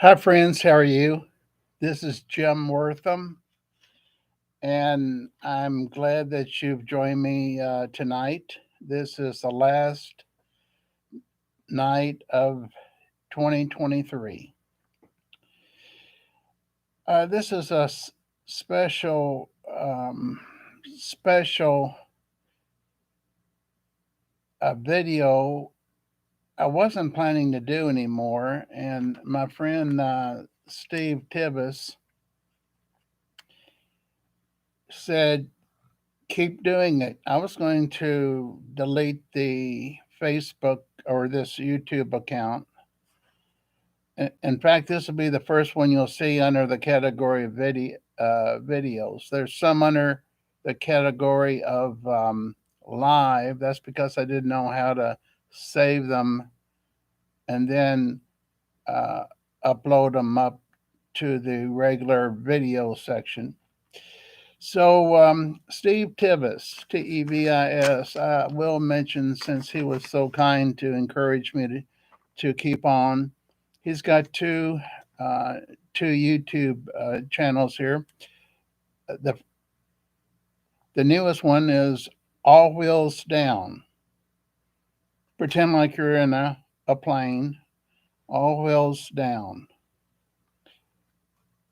Hi, friends. How are you? This is Jim Wortham, and I'm glad that you've joined me tonight. This is the last night of 2023. This is a special, special video I wasn't planning to do anymore, and my friend Steve Tibbs said keep doing it. I was going to delete the Facebook or this YouTube account. In fact, this will be the first one you'll see under the category of videos. There's some under the category of live. That's because I didn't know how to save them and then uh, upload them up to the regular video section. So, Steve Tibbs, Tevis, I will mention since he was so kind to encourage me to keep on. He's got uh, two YouTube channels here. The, the newest one is All Wheels Down. Pretend like you're in a plane, all wheels down.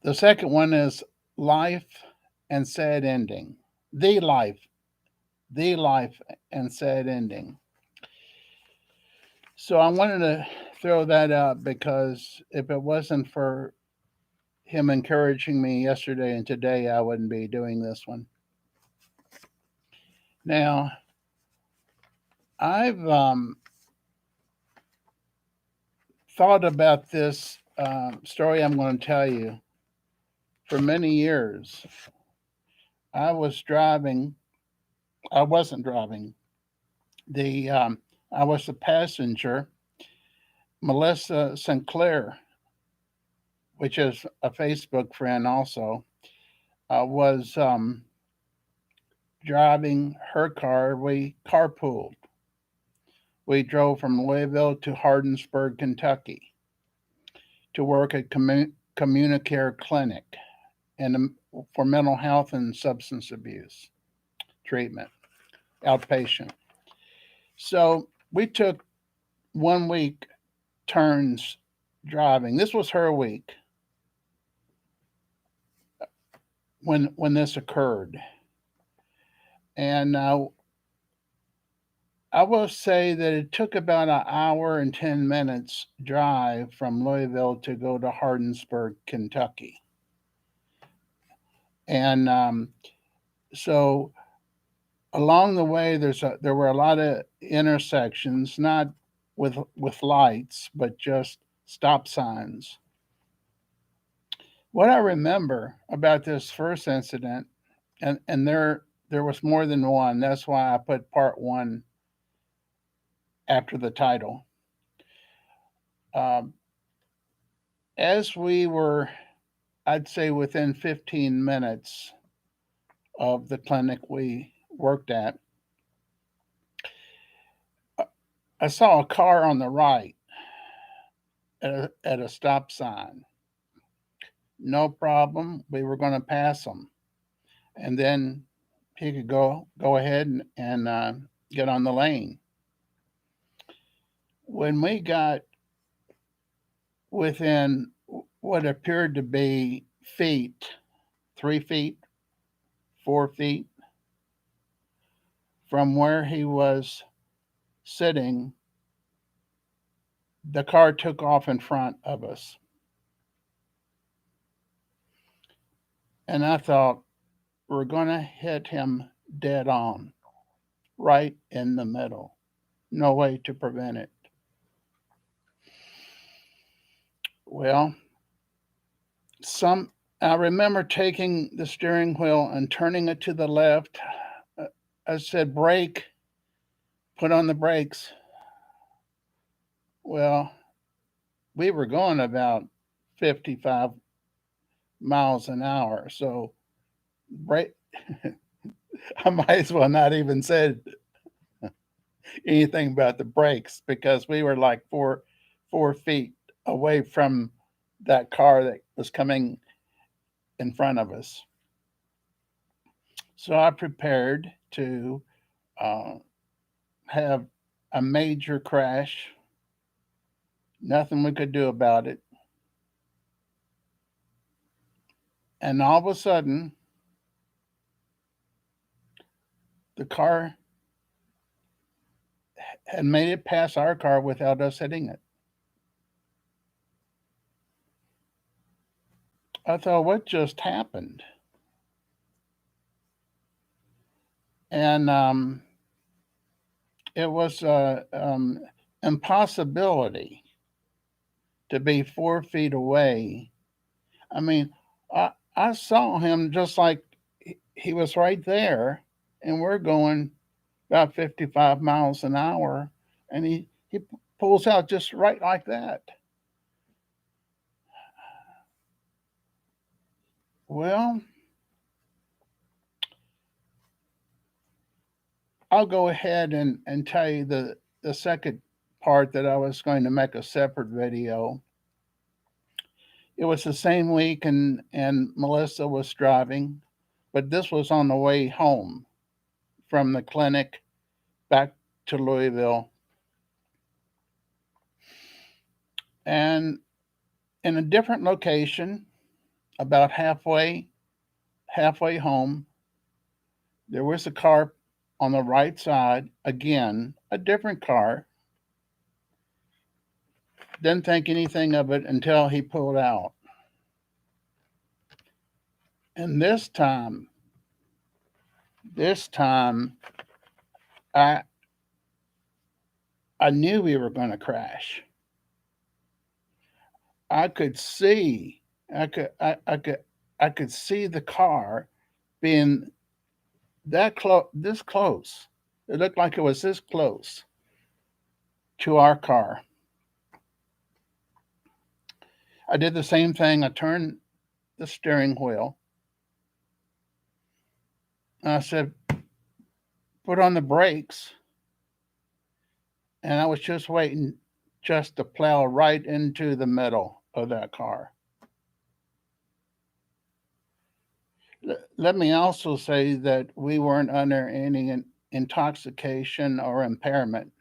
The second one is Life and Sad Ending. The Life, the Life and Sad Ending. So I wanted to throw that out because if it wasn't for him encouraging me yesterday and today, I wouldn't be doing this one. Now, I've thought about this story I'm going to tell you for many years. I was driving, I wasn't driving. The I was the passenger. Melissa Sinclair, which is a Facebook friend also, was driving her car. We carpooled. We drove from Louisville to Hardinsburg, Kentucky, to work at Communicare Clinic and for mental health and substance abuse treatment, outpatient. So we took 1 week turns driving. This was her week when this occurred, and I will say that it took about an hour and 10 minutes drive from Louisville to go to Hardinsburg, Kentucky, and so along the way there were a lot of intersections, not with lights, but just stop signs. What I remember about this first incident, and there was more than one. That's why I put part one after the title. Um, as we were, I'd say within 15 minutes of the clinic we worked at, I saw a car on the right at a stop sign. No problem. We were going to pass him, and then he could go ahead and get on the lane. When we got within what appeared to be feet, 3 feet, 4 feet from where he was sitting, the car took off in front of us. And I thought, we're going to hit him dead on, right in the middle. No way to prevent it. Well, some I remember taking the steering wheel and turning it to the left. I said, brake, put on the brakes. Well, we were going about 55 miles an hour. So brake, I might as well not even said anything about the brakes because we were like 4 feet away from that car that was coming in front of us. So I prepared to uh, have a major crash. Nothing we could do about it. And all of a sudden, the car had made it past our car without us hitting it. I thought, what just happened? And it was an impossibility to be 4 feet away. I mean, I saw him just like he was right there, and we're going about 55 miles an hour, and he pulls out just right like that. Well, I'll go ahead and tell you the second part that I was going to make a separate video. It was the same week, and Melissa was driving, but this was on the way home from the clinic back to Louisville. And in a different location, about halfway home, there was a car on the right side, again, a different car. Didn't think anything of it until he pulled out. And this time, I I knew we were going to crash. I could see, I could, I could see the car being that close, this close. It looked like it was this close to our car. I did the same thing. I turned the steering wheel. And I said, put on the brakes. And I was just waiting just to plow right into the middle of that car. Let me also say that we weren't under any intoxication or impairment.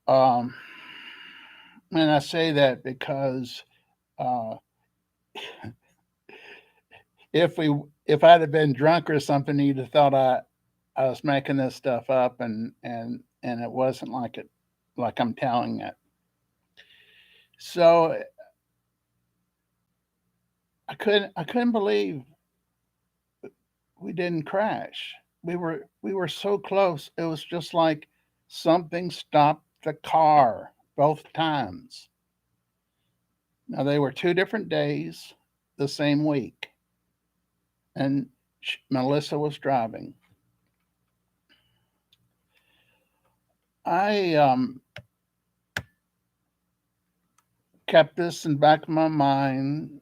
Um, and I say that because uh, if we if I'd have been drunk or something, you'd have thought I was making this stuff up, and it wasn't like I'm telling it. So I couldn't believe we didn't crash. We were so close. It was just like something stopped the car both times. Now they were 2 different days, the same week, and Melissa was driving. I kept this in the back of my mind.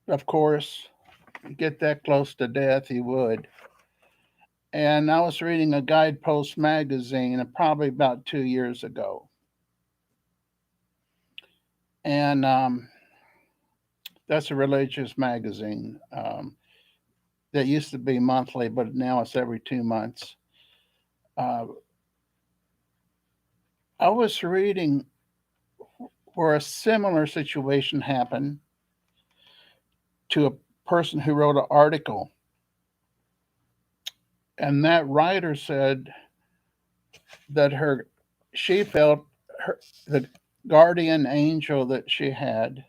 Of course, get that close to death, he would. And I was reading a Guidepost magazine probably about 2 years ago. And that's a religious magazine that used to be monthly, but now it's every 2 months. Uh, I was reading where a similar situation happened to a person who wrote an article. And that writer said that she felt the guardian angel that she had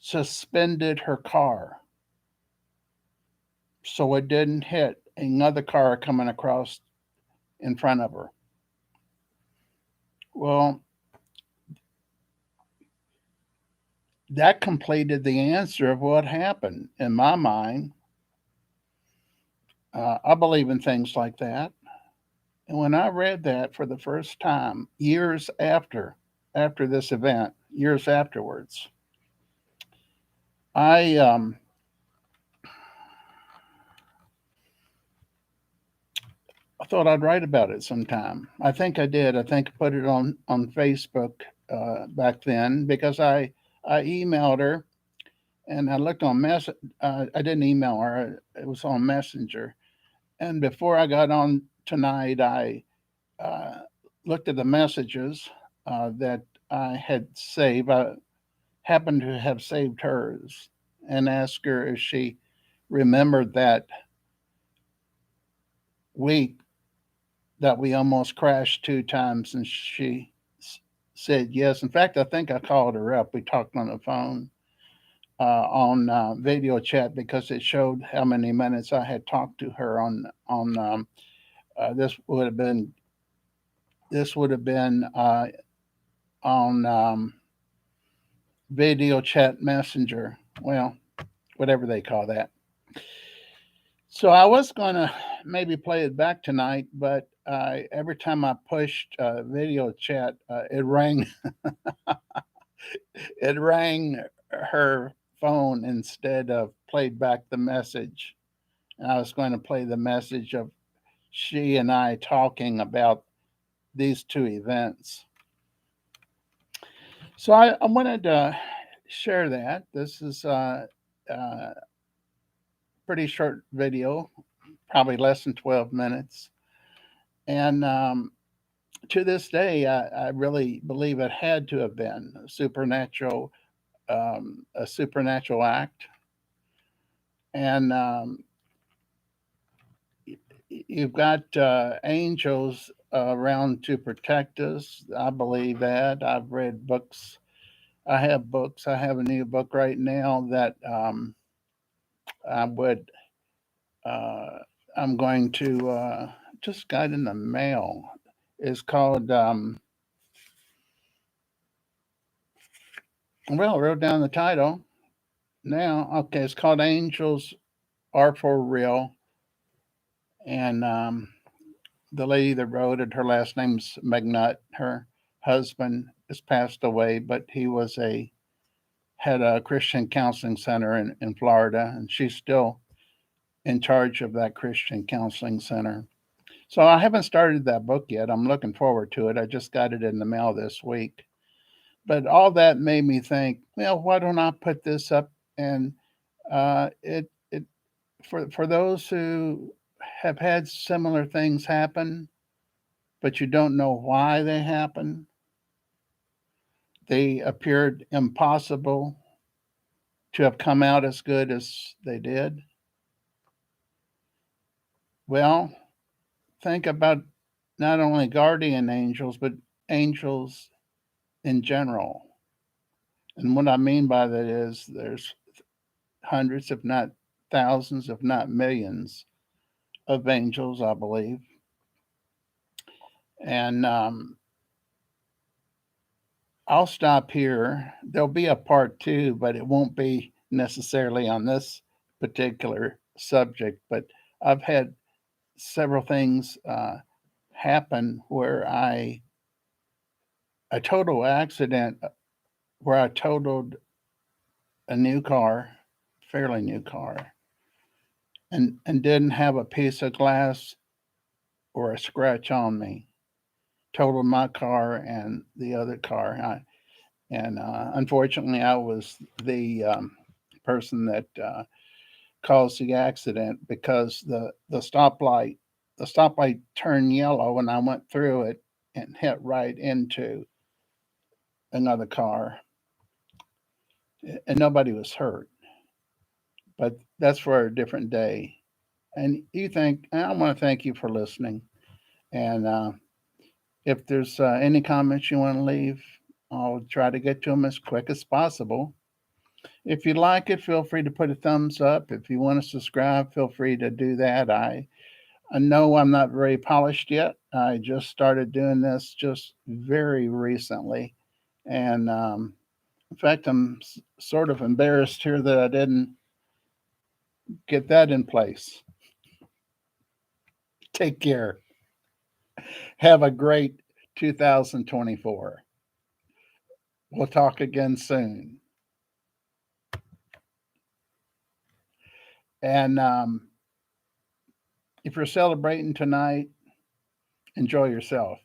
suspended her car so it didn't hit another car coming across in front of her. Well, that completed the answer of what happened in my mind. I believe in things like that. And when I read that for the first time, years after this event, years afterwards, I I thought I'd write about it sometime. I think I did. I think I put it on Facebook back then because I emailed her and I looked on I didn't email her. It was on Messenger. And before I got on tonight, I uh, looked at the messages that I had saved. I happened to have saved hers and asked her if she remembered that week that we almost crashed 2 times, and she said yes. In fact, I think I called her up. We talked on the phone on video chat because it showed how many minutes I had talked to her on this would have been on video chat messenger. Well, whatever they call that. So I was going to maybe play it back tonight, but every time I pushed video chat, it rang. It rang her phone instead of played back the message. And I was going to play the message of she and I talking about these two events. So I wanted to share that. This is a pretty short video, probably less than 12 minutes. And to this day, I really believe it had to have been a supernatural act. And you've got angels around to protect us. I believe that. I've read books. I have books. I have a new book right now that I would. Uh, I'm going to just got in the mail. It's called. Well, I wrote down the title now. Okay, it's called Angels Are for Real, and the lady that wrote it, her last name's McNutt. Her husband has passed away, but he was a had a Christian counseling center in Florida, and she's still in charge of that Christian counseling center. So I haven't started that book yet. I'm looking forward to it. I just got it in the mail this week. But all that made me think, well, why don't I put this up? And it for those who have had similar things happen, but you don't know why they happen. They appeared impossible to have come out as good as they did. Well, think about not only guardian angels, but angels in general. And what I mean by that is there's hundreds, if not thousands, if not millions of angels, I believe. And I'll stop here. There'll be a part two, but it won't be necessarily on this particular subject. But I've had several things happen where a total accident where I totaled a new car, fairly new car, and didn't have a piece of glass or a scratch on me. Totaled my car and the other car. And unfortunately, I was the person that caused the accident because the stoplight turned yellow and I went through it and hit right into another car, and nobody was hurt. But that's for a different day. And I want to thank you for listening. And if there's any comments you want to leave, I'll try to get to them as quick as possible. If you like it, feel free to put a thumbs up. If you want to subscribe, feel free to do that. I know I'm not very polished yet. I just started doing this just very recently. And in fact, I'm sort of embarrassed here that I didn't get that in place. Take care. Have a great 2024. We'll talk again soon. And if you're celebrating tonight, Enjoy yourself.